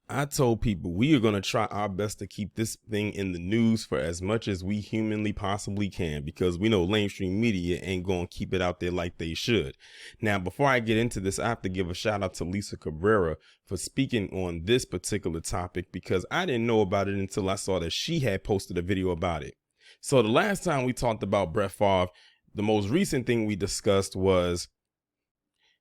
I told people we are going to try our best to keep this thing in the news for as much as we humanly possibly can, because we know mainstream media ain't going to keep it out there like they should. Now, before I get into this, I have to give a shout out to Lisa Cabrera for speaking on this particular topic, because I didn't know about it until I saw that she had posted a video about it. So the last time we talked about Brett Favre, the most recent thing we discussed was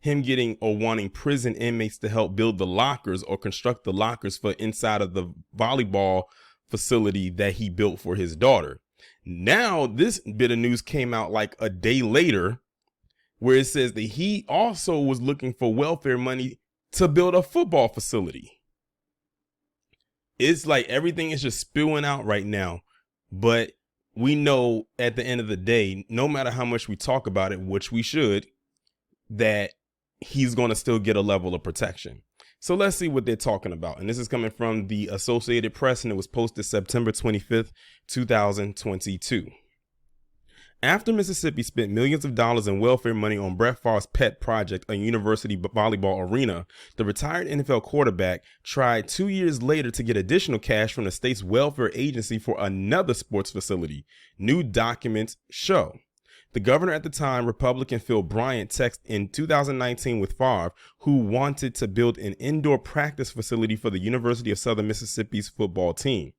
him getting or wanting prison inmates to help build the lockers or construct the lockers for inside of the volleyball facility that he built for his daughter. Now, this bit of news came out like a day later, where it says that he also was looking for welfare money to build a football facility. It's like everything is just spewing out right now. But we know at the end of the day, no matter how much we talk about it, which we should, that he's going to still get a level of protection. So let's see what they're talking about. And this is coming from the Associated Press, and it was posted September 25th, 2022. After Mississippi spent millions of dollars in welfare money on Brett Favre's pet project, a university volleyball arena, the retired NFL quarterback tried 2 years later to get additional cash from the state's welfare agency for another sports facility. New documents show. The governor at the time, Republican Phil Bryant, texted in 2019 with Favre, who wanted to build an indoor practice facility for the University of Southern Mississippi's football team.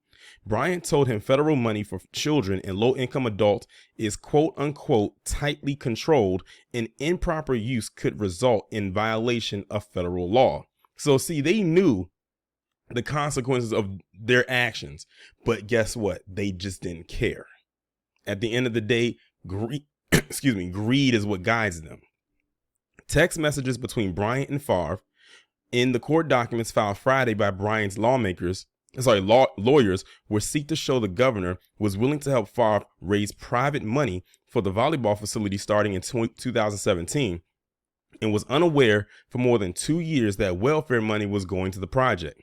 Bryant told him federal money for children and low-income adults is quote-unquote tightly controlled, and improper use could result in violation of federal law. So see, they knew the consequences of their actions, but guess what? They just didn't care. At the end of the day, greed is what guides them. Text messages between Bryant and Favre in the court documents filed Friday by Bryant's lawyers were seek to show the governor was willing to help Favre raise private money for the volleyball facility starting in 2017, and was unaware for more than 2 years that welfare money was going to the project.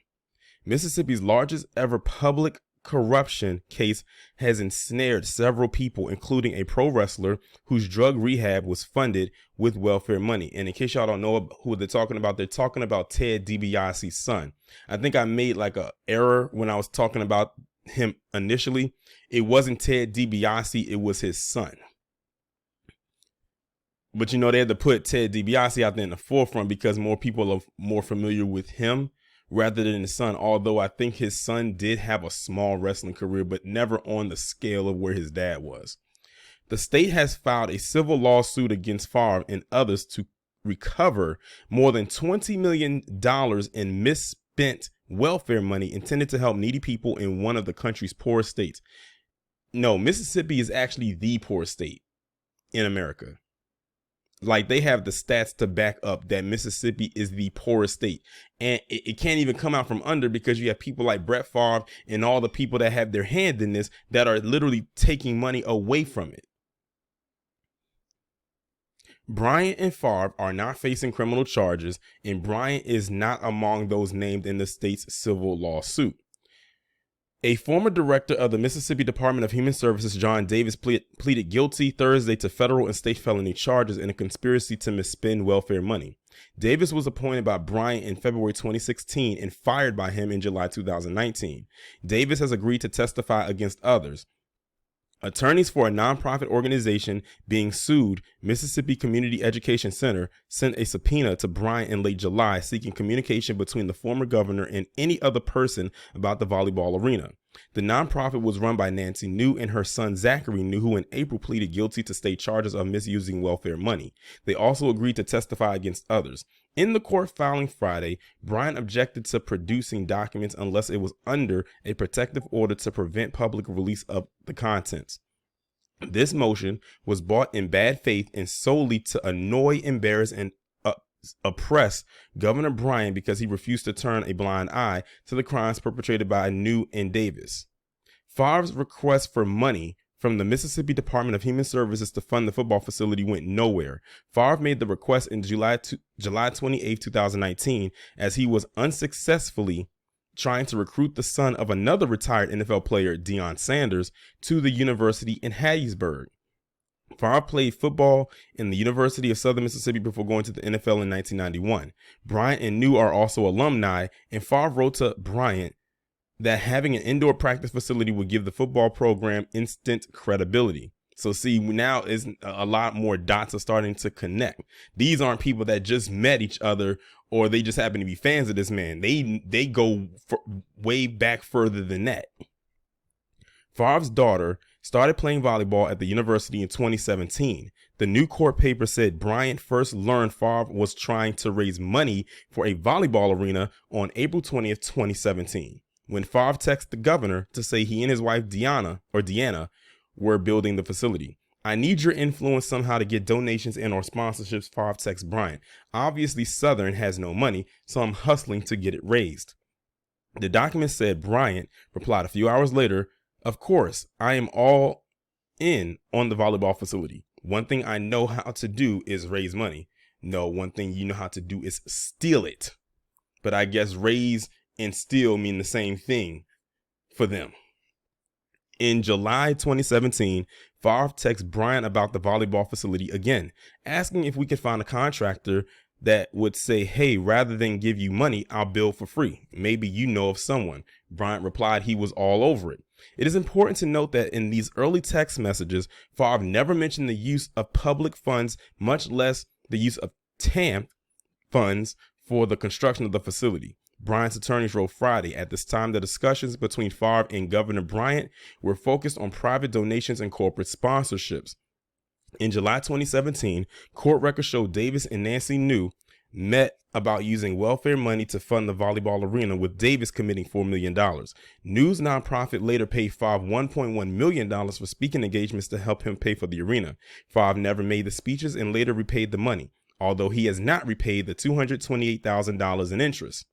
Mississippi's largest ever public corruption case has ensnared several people, including a pro wrestler whose drug rehab was funded with welfare money. And in case y'all don't know who they're talking about Ted DiBiase's son. I think I made like a error when I was talking about him initially. It wasn't Ted DiBiase, it was his son. But you know, they had to put Ted DiBiase out there in the forefront because more people are more familiar with him rather than his son, although I think his son did have a small wrestling career, but never on the scale of where his dad was. The state has filed a civil lawsuit against Favre and others to recover more than $20 million in misspent welfare money intended to help needy people in one of the country's poorest states. No, Mississippi is actually the poorest state in America. Like, they have the stats to back up that Mississippi is the poorest state, and it can't even come out from under, because you have people like Brett Favre and all the people that have their hand in this that are literally taking money away from it. Bryant and Favre are not facing criminal charges, and Bryant is not among those named in the state's civil lawsuit. A former director of the Mississippi Department of Human Services, John Davis, pleaded guilty Thursday to federal and state felony charges in a conspiracy to misspend welfare money. Davis was appointed by Bryant in February 2016 and fired by him in July 2019. Davis has agreed to testify against others. Attorneys for a nonprofit organization being sued, Mississippi Community Education Center, sent a subpoena to Bryant in late July seeking communication between the former governor and any other person about the volleyball arena. The nonprofit was run by Nancy New and her son Zachary New, who in April pleaded guilty to state charges of misusing welfare money. They also agreed to testify against others. In the court filing Friday, Bryant objected to producing documents unless it was under a protective order to prevent public release of the contents. This motion was brought in bad faith and solely to annoy, embarrass, and oppress Governor Bryant because he refused to turn a blind eye to the crimes perpetrated by New and Davis. Favre's request for money from the Mississippi Department of Human Services to fund the football facility went nowhere. Favre made the request in July 28, 2019, as he was unsuccessfully trying to recruit the son of another retired NFL player, Deion Sanders, to the university in Hattiesburg. Favre played football in the University of Southern Mississippi before going to the NFL in 1991. Bryant and New are also alumni, and Favre wrote to Bryant that having an indoor practice facility would give the football program instant credibility. So see, now is a lot more dots are starting to connect. These aren't people that just met each other or they just happen to be fans of this man. They go way back further than that. Favre's daughter started playing volleyball at the university in 2017. The new court paper said Bryant first learned Favre was trying to raise money for a volleyball arena on April 20th, 2017, when Favre texted the governor to say he and his wife Deanna were building the facility. I need your influence somehow to get donations and or sponsorships, Favre texts Bryant. Obviously, Southern has no money, so I'm hustling to get it raised. The document said Bryant replied a few hours later, of course, I am all in on the volleyball facility. One thing I know how to do is raise money. No, one thing you know how to do is steal it. But I guess raise and steal mean the same thing for them. In July 2017, Favre texts Bryant about the volleyball facility again, asking if we could find a contractor that would say, hey, rather than give you money, I'll build for free. Maybe you know of someone. Bryant replied he was all over it. It is important to note that in these early text messages, Favre never mentioned the use of public funds, much less the use of TAMP funds for the construction of the facility. Bryant's attorneys wrote Friday. At this time, the discussions between Favre and Governor Bryant were focused on private donations and corporate sponsorships. In July 2017, court records show Davis and Nancy New met about using welfare money to fund the volleyball arena, with Davis committing $4 million. New's nonprofit later paid Favre $1.1 million for speaking engagements to help him pay for the arena. Favre never made the speeches and later repaid the money, although he has not repaid the $228,000 in interest.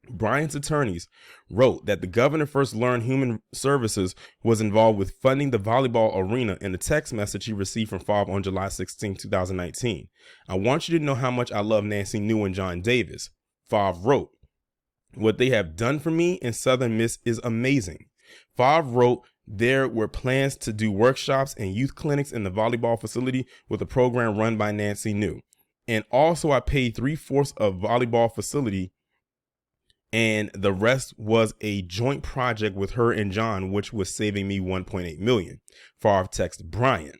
Bryant's attorneys wrote that the governor first learned Human Services was involved with funding the volleyball arena in a text message he received from Favre on July 16, 2019. I want you to know how much I love Nancy New and John Davis. Favre wrote, what they have done for me in Southern Miss is amazing. Favre wrote, there were plans to do workshops and youth clinics in the volleyball facility with a program run by Nancy New. And also I paid 3/4 of volleyball facility, and the rest was a joint project with her and John, which was saving me $1.8 million. Favre texted Bryant,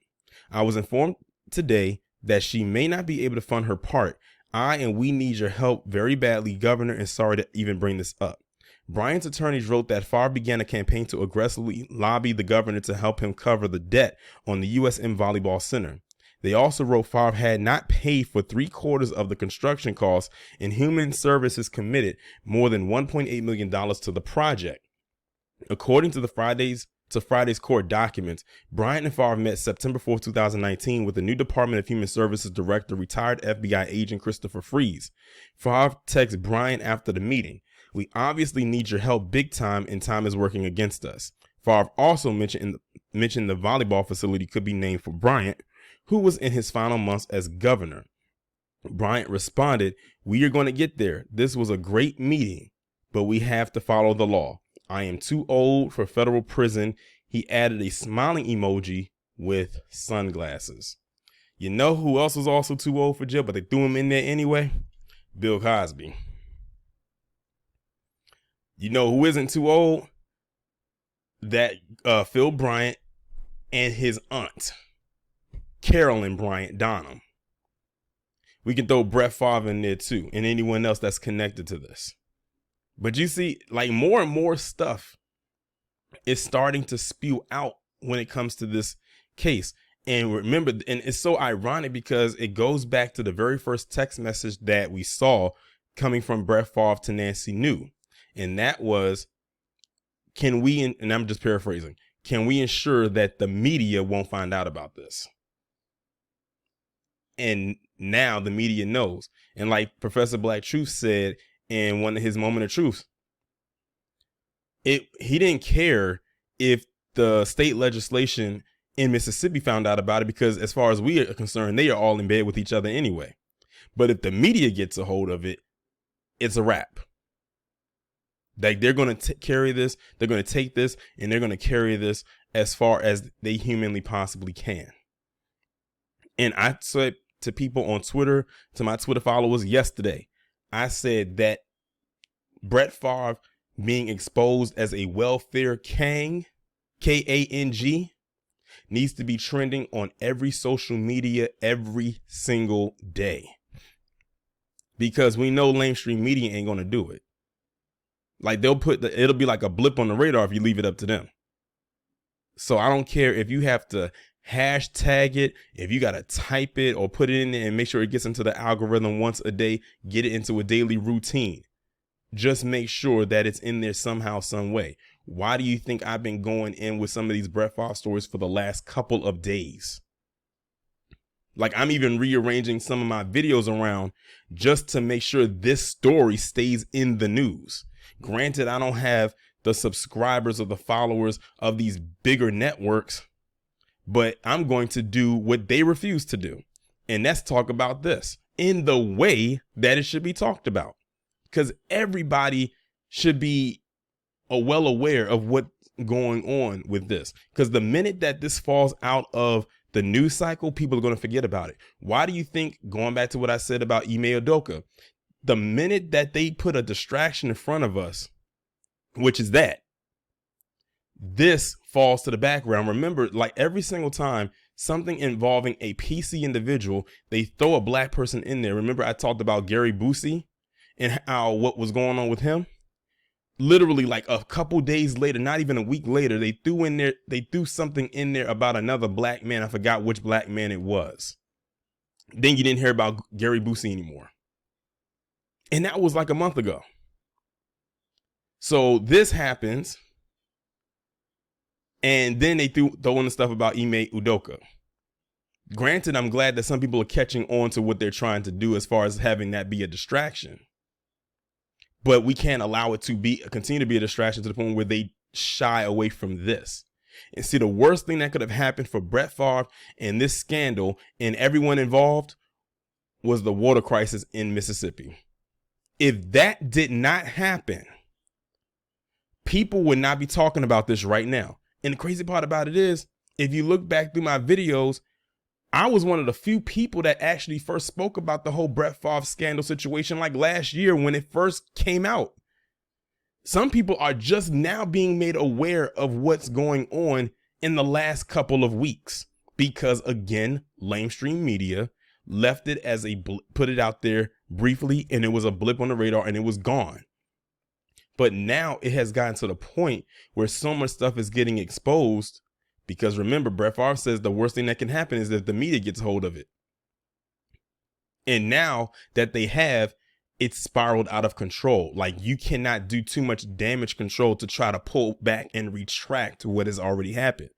I was informed today that she may not be able to fund her part. We need your help very badly, Governor, and sorry to even bring this up. Bryant's attorneys wrote that Favre began a campaign to aggressively lobby the governor to help him cover the debt on the USM Volleyball Center. They also wrote Favre had not paid for 3/4 of the construction costs, and Human Services committed more than $1.8 million to the project. According to Friday's court documents, Bryant and Favre met September 4, 2019 with the new Department of Human Services Director, retired FBI agent Christopher Freeze. Favre texted Bryant after the meeting, we obviously need your help big time, and time is working against us. Favre also mentioned the volleyball facility could be named for Bryant, who was in his final months as governor. Bryant responded, we are going to get there. This was a great meeting, but we have to follow the law. I am too old for federal prison. He added a smiling emoji with sunglasses. You know who else was also too old for jail, but they threw him in there anyway? Bill Cosby. You know who isn't too old? That Phil Bryant and his aunt, Carolyn Bryant Donham. We can throw Brett Favre in there too, and anyone else that's connected to this. But you see, like, more and more stuff is starting to spew out when it comes to this case. And remember, and it's so ironic because it goes back to the very first text message that we saw coming from Brett Favre to Nancy New. And that was, can we, and I'm just paraphrasing, can we ensure that the media won't find out about this? And now the media knows. And like Professor Black Truth said in one of his moment of truth, he didn't care if the state legislation in Mississippi found out about it, because as far as we are concerned, they are all in bed with each other anyway. But if the media gets a hold of it, it's a wrap. Like, they're going to carry this, they're going to take this, and they're going to carry this as far as they humanly possibly can. And I said to people on Twitter, to my Twitter followers yesterday, I said that Brett Favre being exposed as a welfare Kang, K-A-N-G, needs to be trending on every social media every single day. Because we know mainstream media ain't going to do it. Like it'll be like a blip on the radar if you leave it up to them. So I don't care if you have to hashtag it, if you got to type it or put it in there and make sure it gets into the algorithm once a day, get it into a daily routine. Just make sure that it's in there somehow, some way. Why do you think I've been going in with some of these Brett Favre stories for the last couple of days? Like, I'm even rearranging some of my videos around just to make sure this story stays in the news. Granted, I don't have the subscribers or the followers of these bigger networks, but I'm going to do what they refuse to do. And that's talk about this in the way that it should be talked about. Because everybody should be well aware of what's going on with this. Because the minute that this falls out of the news cycle, people are going to forget about it. Why do you think, going back to what I said about Ime Udoka, the minute that they put a distraction in front of us, which is that, this falls to the background. Remember, like every single time something involving a PC individual, they throw a black person in there. Remember, I talked about Gary Busey and how what was going on with him. Literally, like a couple days later, not even a week later, they threw something in there about another black man. I forgot which black man it was. Then you didn't hear about Gary Busey anymore. And that was like a month ago. So this happens. And then they throw in the stuff about Ime Udoka. Granted, I'm glad that some people are catching on to what they're trying to do as far as having that be a distraction. But we can't allow it to continue to be a distraction to the point where they shy away from this. And see, the worst thing that could have happened for Brett Favre and this scandal and everyone involved was the water crisis in Mississippi. If that did not happen, people would not be talking about this right now. And the crazy part about it is, if you look back through my videos, I was one of the few people that actually first spoke about the whole Brett Favre scandal situation like last year when it first came out. Some people are just now being made aware of what's going on in the last couple of weeks because, again, mainstream media left it as put it out there briefly, and it was a blip on the radar and it was gone. But now it has gotten to the point where so much stuff is getting exposed. Because remember, Brett Favre says the worst thing that can happen is that the media gets hold of it. And now that they have, it's spiraled out of control. Like, you cannot do too much damage control to try to pull back and retract what has already happened.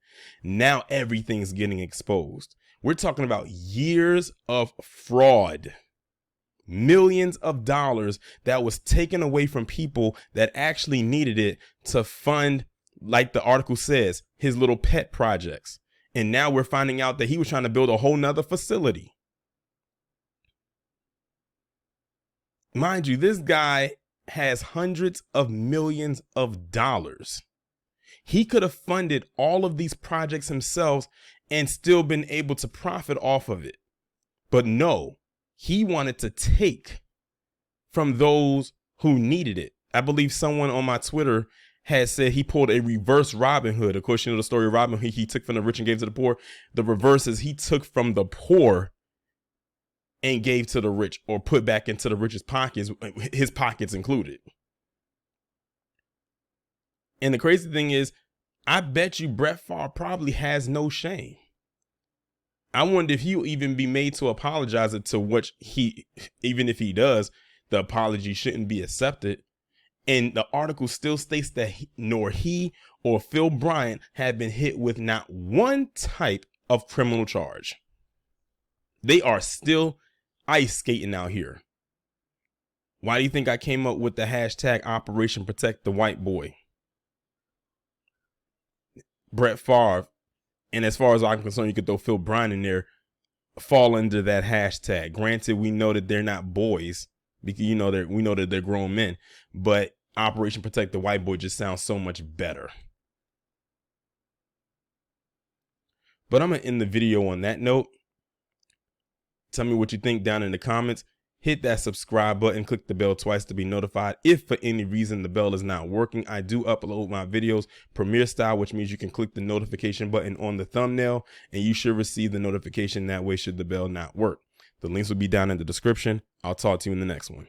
Now everything's getting exposed. We're talking about years of fraud. Millions of dollars that was taken away from people that actually needed it to fund, like the article says, his little pet projects. And now we're finding out that he was trying to build a whole nother facility. Mind you, this guy has hundreds of millions of dollars. He could have funded all of these projects himself and still been able to profit off of it. But no, he wanted to take from those who needed it. I believe someone on my Twitter had said he pulled a reverse Robin Hood. Of course, you know the story of Robin Hood. He took from the rich and gave to the poor. The reverse is he took from the poor and gave to the rich, or put back into the rich's pockets, his pockets included. And the crazy thing is, I bet you Brett Favre probably has no shame. I wonder if he'll even be made to apologize to which even if he does, the apology shouldn't be accepted. And the article still states that nor he or Phil Bryant had been hit with not one type of criminal charge. They are still ice skating out here. Why do you think I came up with the hashtag Operation Protect the White Boy? Brett Favre, and as far as I'm concerned, you could throw Phil Bryant in there, fall under that hashtag. Granted, we know that they're not boys, because we know that they're grown men, but Operation Protect the White Boy just sounds so much better. But I'm gonna end the video on that note. Tell me what you think down in the comments. Hit that subscribe button, click the bell twice to be notified. If for any reason the bell is not working, I do upload my videos Premiere style, which means you can click the notification button on the thumbnail and you should receive the notification that way should the bell not work. The links will be down in the description. I'll talk to you in the next one.